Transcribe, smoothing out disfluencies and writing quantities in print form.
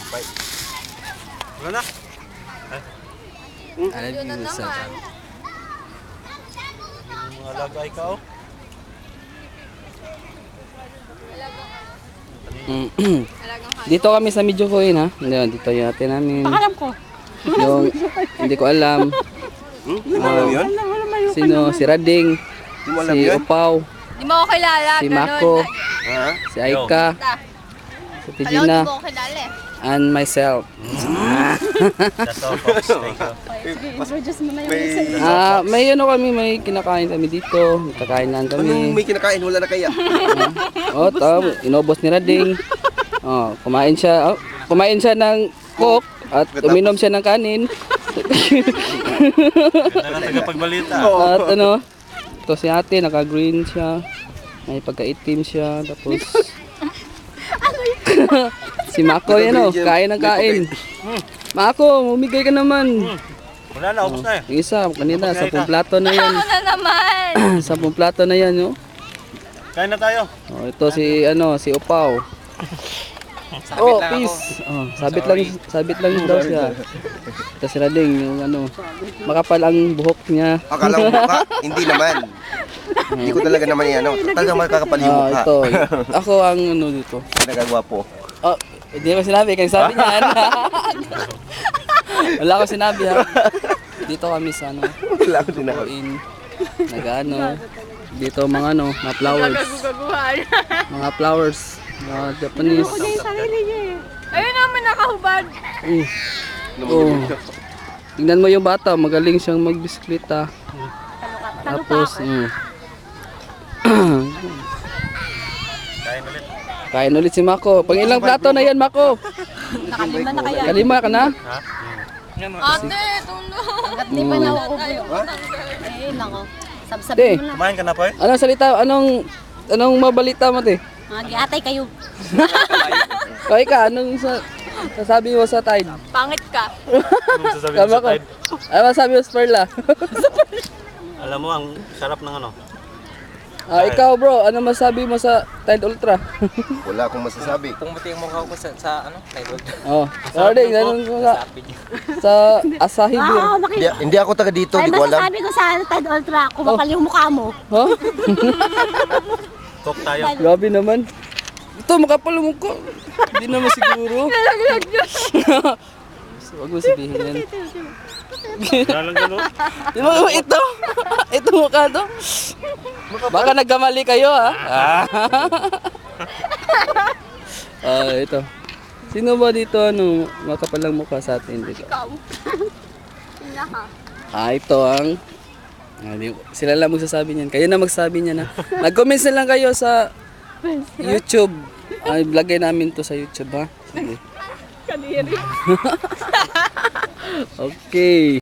Wala na. I love you, sa Mga lagay ka oh. Dito kami sa Medyo Coin ha. Dito yung ate namin. Pakalam ko. Yung hindi ko alam. Hindi mo alam yun? Sino? Si Rading. Hindi mo alam Si yun? Upaw. Di mo ako kilala. Si ganun. Mako. Ha? Si Aika. Si Hello, di Tigina. mo ako kilala eh. And myself. That's all folks. Thank you. Sige, introduce mo na yung isa. May ano kami, may kinakain kami dito. Kakain lang Anong kami. may kinakain? Wala na kaya? Inubos ni Rading. Kumain siya. Kumain siya ng coke at uminom siya ng kanin. Ganda ng tagapagbalita. At ito si ate, naka-green siya. May pagka-itim siya. Tapos si Mako yan kain ng kain. Mako, umigay ka naman. Wala na, ubos na eh. Yung isa, kanina, 10 plato na yan. Ako na naman. 10 plato na yan, no? Kain na tayo. Ito si Upaw. Peace. Sabit lang daw siya. Ito si Rading, yung makapal ang buhok niya. Akala mo mukha? Hindi naman. Hindi ko talaga naman yan. Talagang makakapal yung mukha. Ito. Ako ang dito. Nagagwapo. Hindi ko sinabi, kaya sabi niya. Wala ko sinabi ha. Dito kami sa Wala ko din ako. Dito mga mga flowers. Mga flowers. Mga Japanese. Ayun naman nakahubad. Tingnan mo yung bata, magaling siyang magbisikleta. Tapos, Kain ulit. kain ulit si Mako. Pang ilang plato na yan, Mako? Nakalima na kaya. Kalima ka na? Ha? Ate, tundo. Hanggat di pa nauubo yun. Eh, nako. Te. Sabsabi mo lang. Kumain ka na po eh? Anong salita? Anong mabalita mo, te? Mga giatay kayo. Kaya ka, anong sasabi mo sa Tide? Pangit ka. Anong sasabihin Tama sa ko. Tide? Ano masabi mo sa Perla? Alam mo, ang sarap ng Ikaw bro, ano masabi mo sa Tide Ultra? Wala akong masasabi. Pumuti yung mukha ko sa title. Rading, anong sa Asahi Beer? Hindi ako taga dito, Ay, hindi ko alam. masasabi ko sa Tide Ultra, kumakal yung mukha mo. Huh? Coke tayo. Grabe naman. Ito, makapal mo ko. Hindi naman siguro. Huwag mo sabihin yan. Wala lang gano'n. Di ba ito? Ito mukha to? Baka nagkamali kayo ha? Ito. Sino ba dito makapalang mukha sa atin dito? Ikaw. Pinaka. Ito ang sila lang magsasabi niyan. Kayo na magsabi niyan ha. Mag-comment na lang kayo sa YouTube. Vlogay namin to sa YouTube ha. Sige. Kadiri. Okay.